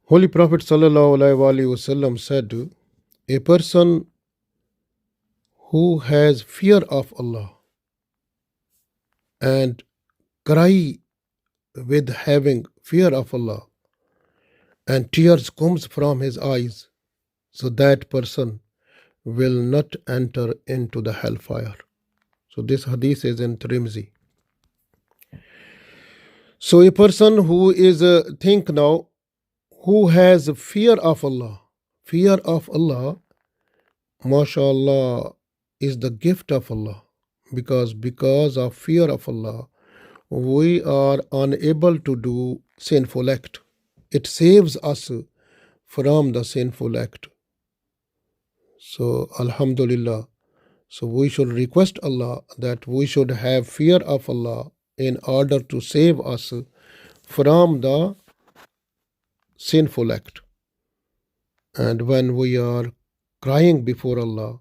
Holy Prophet ﷺ said, a person who has fear of Allah and cry with having fear of Allah and tears comes from his eyes, so that person will not enter into the hellfire. So this hadith is in Tirmidhi. So a person who is think now, who has fear of Allah, mashallah, is the gift of Allah, because of fear of Allah we are unable to do sinful act. It saves us from the sinful act. So alhamdulillah, so we should request Allah that we should have fear of Allah in order to save us from the sinful act. And when we are crying before Allah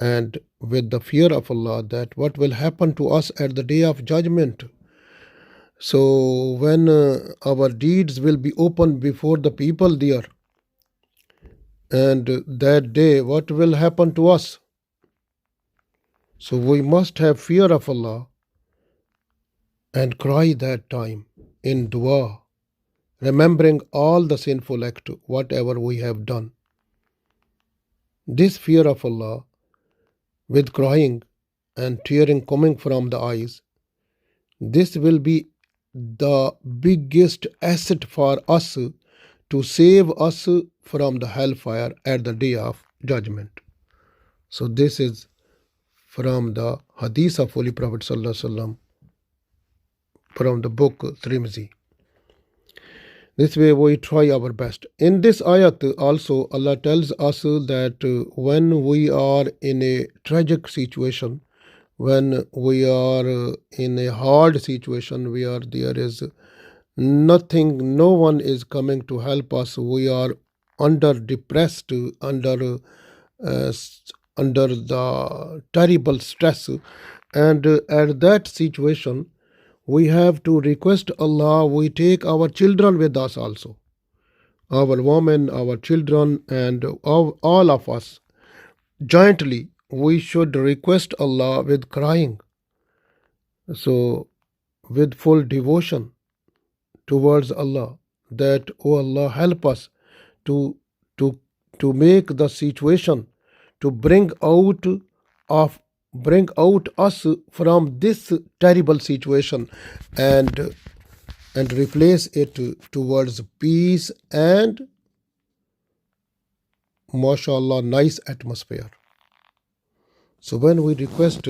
and with the fear of Allah, that what will happen to us at the day of judgment. So when our deeds will be opened before the people there, and that day what will happen to us. So we must have fear of Allah and cry that time in dua, remembering all the sinful act, whatever we have done. This fear of Allah with crying and tearing coming from the eyes, this will be the biggest asset for us to save us from the hellfire at the day of judgment. So this is from the hadith of Holy Prophet ﷺ, from the book Tirmidhi. This way we try our best. In this ayat also Allah tells us that when we are in a tragic situation, when we are in a hard situation where there is nothing, no one is coming to help us, we are depressed, under the terrible stress, and at that situation we have to request Allah. We take our children with us also, our women, our children, and all of us jointly. We should request Allah with crying, so with full devotion towards Allah, that, oh Allah, help us to make the situation, to bring out us from this terrible situation, and replace it towards peace and mashallah nice atmosphere. So when we request,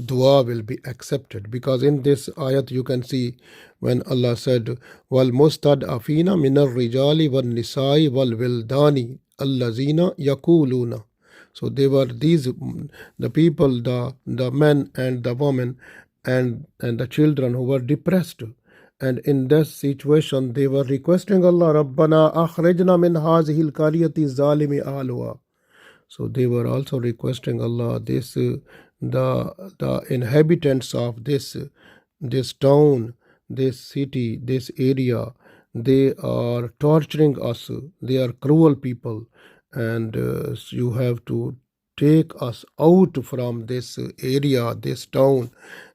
dua will be accepted, because in this ayat you can see when Allah said, wal mustad'afina min ar-rijali wal nisa'i wal wildani allazina yaquluna. So they were these, the people, the men and the women and the children who were depressed, and in this situation they were requesting Allah, Rabbana akhrijna min hazihi al-qaryati zalimi ahluha. So they were also requesting Allah, this the inhabitants of this town, this city, this area, they are torturing us, they are cruel people, and you have to take us out from this area, this town,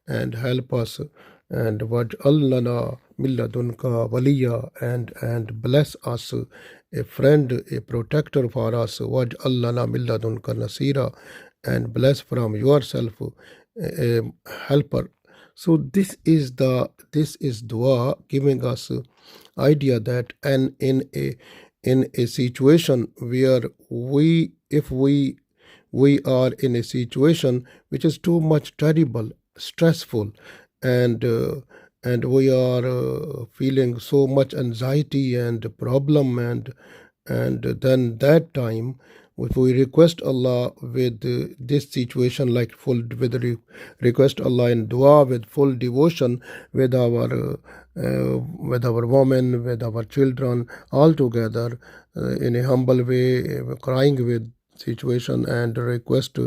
and help us, and waj'al lana min ladunka waliya, and bless us a friend, a protector for us, waj'al lana min ladunka nasira, and bless from yourself a helper. So this is dua, giving us idea that, and in a situation where if we are in a situation which is too much terrible, stressful, and we are feeling so much anxiety and problem, and then that time, if we request Allah with this situation, like request Allah in dua with full devotion, with our women, with our children, all together, in a humble way, crying with situation, and request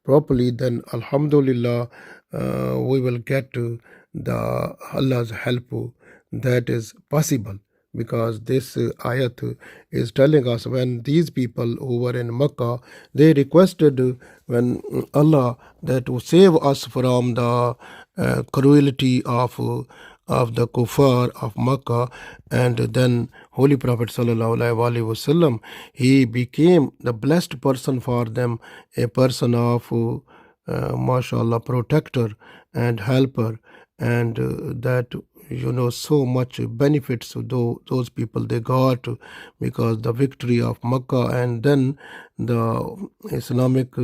properly, then alhamdulillah, we will get the Allah's help. That is possible, because this ayat is telling us when these people who were in Makkah, they requested when Allah that to save us from the cruelty of the kuffar of Makkah, and then Holy Prophet sallallahu alaihi wasallam, he became the blessed person for them, a person of mashallah protector and helper, and that so much benefits to those people they got because the victory of Makkah, and then the Islamic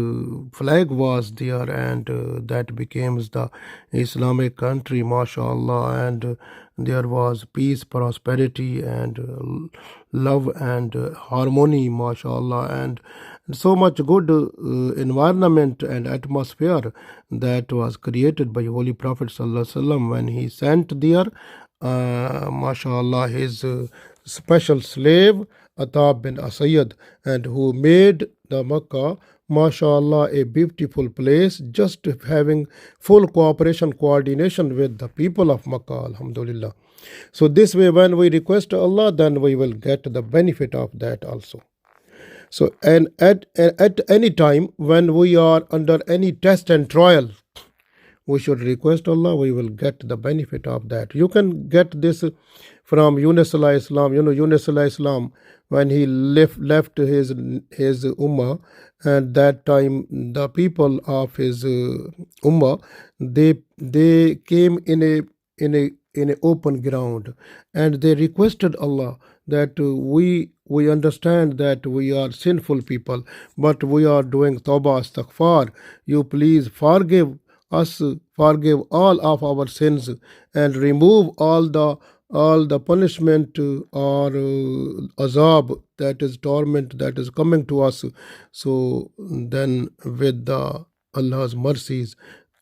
flag was there, and that became the Islamic country, mashallah, and there was peace, prosperity, and love and harmony, mashallah, and so much good environment and atmosphere that was created by Holy Prophet sallallahu alaihi wasallam when he sent there, mashallah, his special slave Atab bin Asayad, and who made the Makkah, mashallah, a beautiful place, just having full cooperation, coordination with the people of Makkah, alhamdulillah. So this way, when we request Allah, then we will get the benefit of that also. So, and at any time when we are under any test and trial, we should request Allah, we will get the benefit of that. You can get this from Yunus alayhi Islam. Yunus alayhi Islam, when he left his ummah, and that time the people of his ummah, they came in a open ground, and they requested Allah that we understand that we are sinful people, but we are doing tawbah, astaghfar. You please forgive us, forgive all of our sins, and remove all the punishment or azab, that is torment, that is coming to us. So then with the Allah's mercies,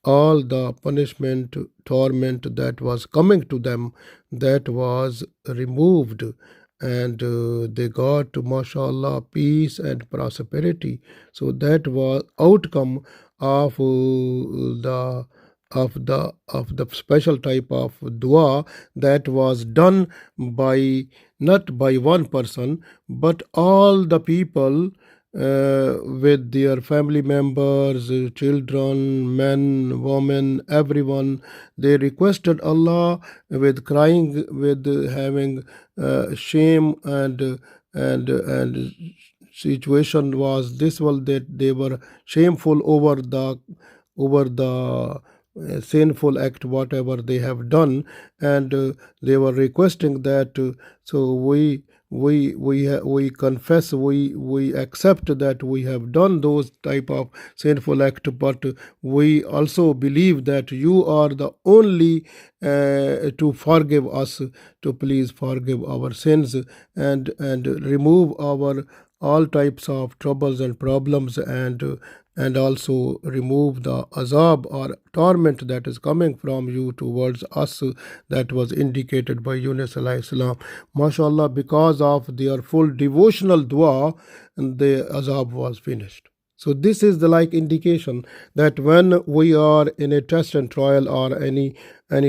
all the punishment, torment that was coming to them, that was removed, and they got, mashallah, peace and prosperity. So that was outcome of the special type of dua that was done by, not by one person, but all the people with their family members, children, men, women, everyone. They requested Allah with crying, with having shame, and situation was this one, that they were shameful over the sinful act whatever they have done, and they were requesting that so we confess, we accept that we have done those type of sinful act, but we also believe that you are the only to forgive us, to please forgive our sins, and remove our all types of troubles and problems, and also remove the azab or torment that is coming from you towards us, that was indicated by Yunus alayhi salam. Mashallah, because of their full devotional dua, the azab was finished. So this is the indication that when we are in a test and trial, or any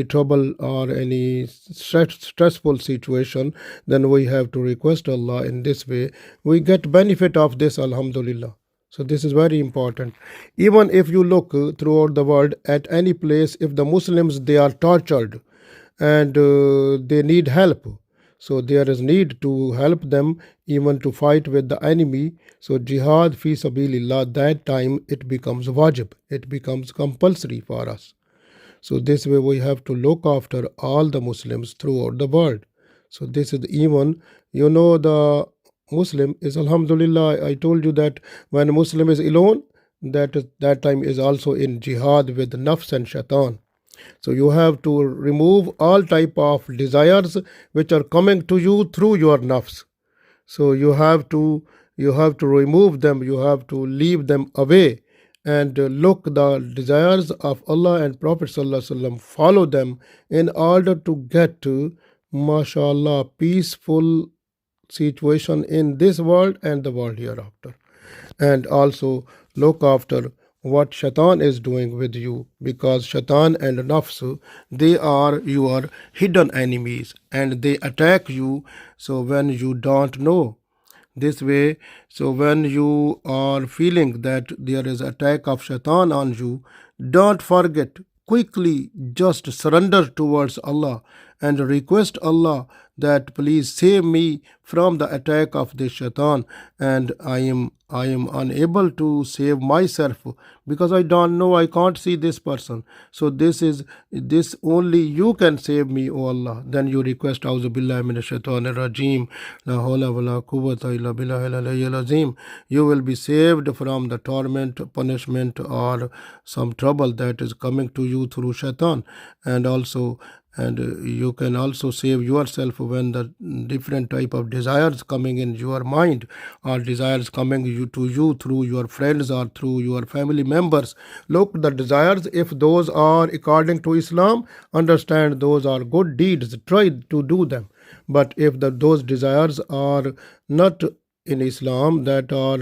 trouble or any stressful situation, then we have to request Allah in this way. We get benefit of this, alhamdulillah. So this is very important. Even if you look throughout the world at any place, if the Muslims, they are tortured and they need help, so there is need to help them, even to fight with the enemy. So jihad fi sabilillah, that time it becomes wajib, it becomes compulsory for us. So this way we have to look after all the Muslims throughout the world. So this is even, the Muslim is, alhamdulillah, I told you that when a Muslim is alone, that time is also in jihad with nafs and shaitan. So you have to remove all type of desires which are coming to you through your nafs. So you have to remove them, you have to leave them away, and look the desires of Allah and Prophet sallallahu alaihi wasallam, follow them in order to get to, mashallah, peaceful situation in this world and the world hereafter. And also look after what shaitan is doing with you, because shaitan and nafs, they are your hidden enemies and they attack you so when you don't know this way. So when you are feeling that there is attack of shaitan on you, don't forget, quickly just surrender towards Allah and request Allah that please save me from the attack of this shaitan, and I am unable to save myself because I don't know, I can't see this person. So this only you can save me, O Allah. Then you request Auzu billahi minash shaitanir rajim, la hawla wa la quwwata illa billahi al-aliyyil azim. You will be saved from the torment, punishment, or some trouble that is coming to you through shaitan. And you can also save yourself when the different type of desires coming in your mind, or desires coming to you through your friends or through your family members. Look, the desires, if those are according to Islam, understand those are good deeds, try to do them. But if those desires are not in Islam, that are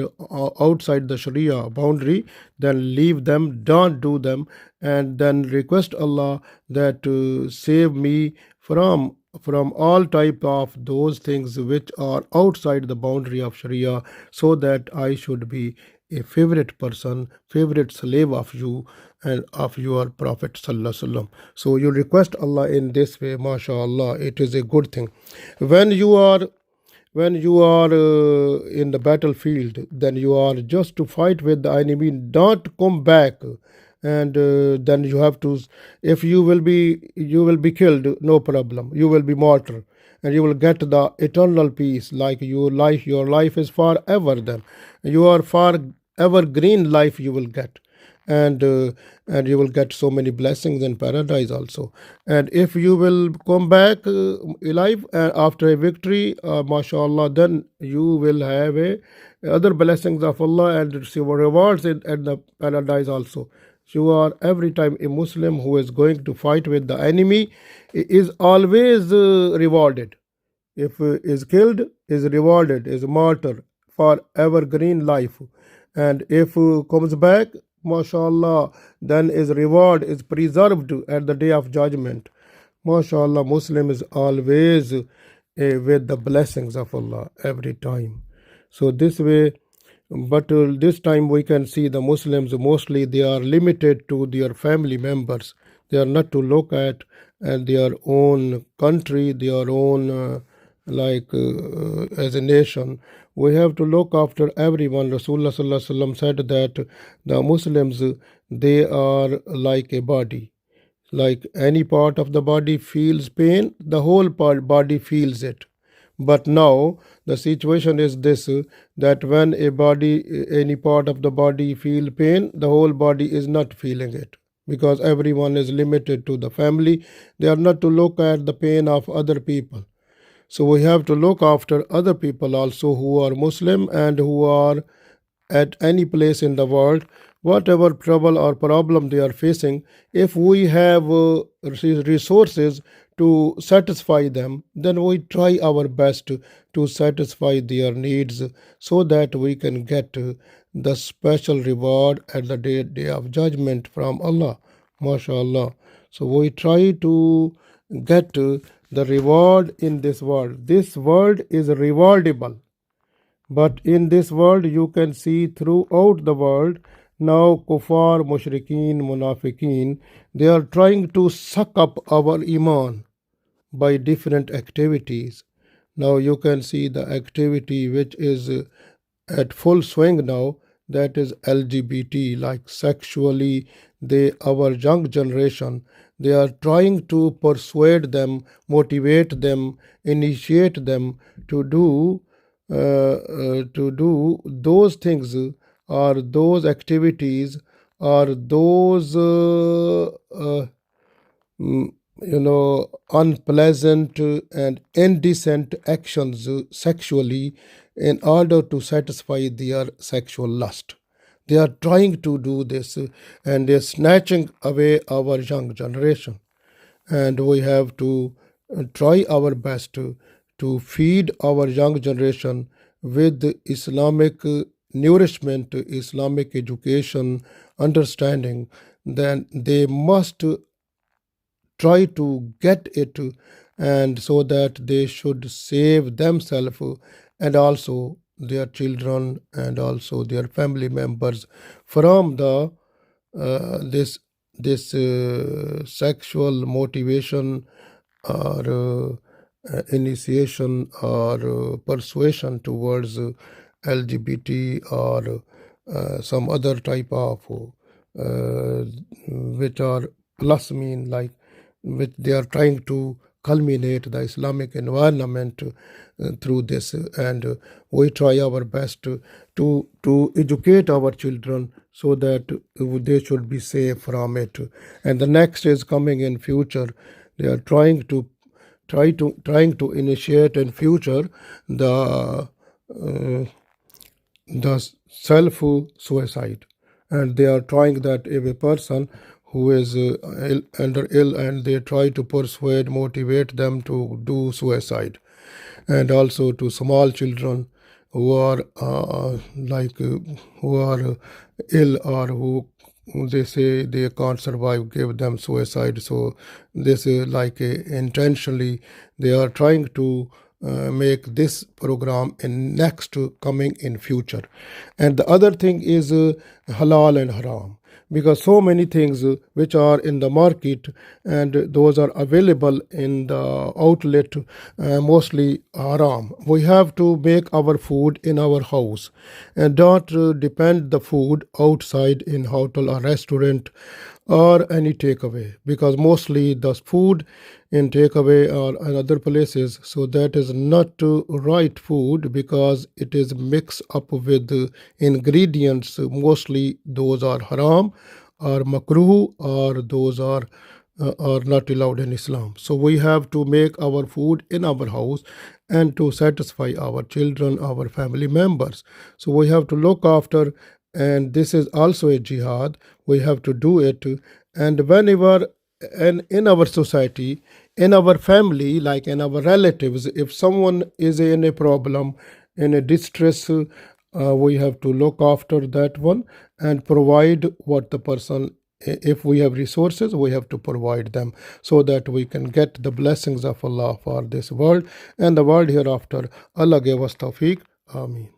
outside the Sharia boundary, then leave them, don't do them, and then request Allah that save me from all type of those things which are outside the boundary of Sharia, so that I should be a favorite person, favorite slave of you and of your Prophet Sallallahu Alaihi Wasallam. So you request Allah in this way, mashallah, it is a good thing. When you are in the battlefield, then you are just to fight with the enemy, don't come back. And then you have to, if you will be killed, no problem, you will be martyr, and you will get the eternal peace, like your life is forever. Then you are forever green life you will get, and you will get so many blessings in paradise also. And if you will come back alive after a victory, mashallah, then you will have other blessings of Allah and receive rewards at the paradise also. You are every time a Muslim who is going to fight with the enemy is always rewarded. If is killed, is rewarded, is martyr for evergreen life. And if comes back, mashallah, then his reward is preserved at the day of judgment. Mashallah, Muslim is always with the blessings of Allah every time. So this way, but this time we can see the Muslims mostly they are limited to their family members. They are not to look at their own country, their own as a nation. We have to look after everyone. Rasulullah Sallallahu Alaihi Wasallam said that the Muslims, they are like a body. Like any part of the body feels pain, the whole body feels it. But now the situation is this, that when any part of the body feel pain, the whole body is not feeling it, because everyone is limited to the family. They are not to look at the pain of other people. So we have to look after other people also who are Muslim and who are at any place in the world, whatever trouble or problem they are facing. If we have resources to satisfy them, then we try our best to satisfy their needs, so that we can get the special reward at the day of judgment from Allah. MashaAllah. So we try to get the reward in this world. This world is rewardable. But in this world, you can see throughout the world, now kuffar, mushrikeen, munafiqeen, they are trying to suck up our iman by different activities. Now you can see the activity which is at full swing now, that is LGBT, like sexually, our young generation, they are trying to persuade them, motivate them, initiate them to do those things, or those activities, or those unpleasant and indecent actions sexually, in order to satisfy their sexual lust. They are trying to do this, and they are snatching away our young generation. And we have to try our best to feed our young generation with Islamic nourishment, Islamic education, understanding, then they must try to get it, and so that they should save themselves and also their children and also their family members from the this sexual motivation or initiation or persuasion towards LGBT or some other type of which are plus mean, like which they are trying to culminate the Islamic environment through this, and we try our best to educate our children so that they should be safe from it. And the next is coming in future. They are trying to initiate in future the self suicide, and they are trying that if a person who is under ill, and they try to persuade, motivate them to do suicide. And also to small children who are who are ill, or who they say they can't survive, give them suicide. So this is like intentionally they are trying to make this program in next coming in future. And the other thing is halal and haram, because so many things which are in the market and those are available in the outlet, mostly haram. We have to make our food in our house and not depend the food outside in hotel or restaurant or any takeaway, because mostly the food in takeaway or in other places, so that is not right food, because it is mixed up with ingredients, mostly those are haram or makruh, or those are not allowed in Islam. So we have to make our food in our house and to satisfy our children, our family members. So we have to look after, and this is also a jihad. We have to do it. And whenever and in our society, in our family, like in our relatives, if someone is in a problem, in a distress, we have to look after that one and provide what the person, if we have resources, we have to provide them, so that we can get the blessings of Allah for this world and the world hereafter. Allah gave us tawfiq. Ameen.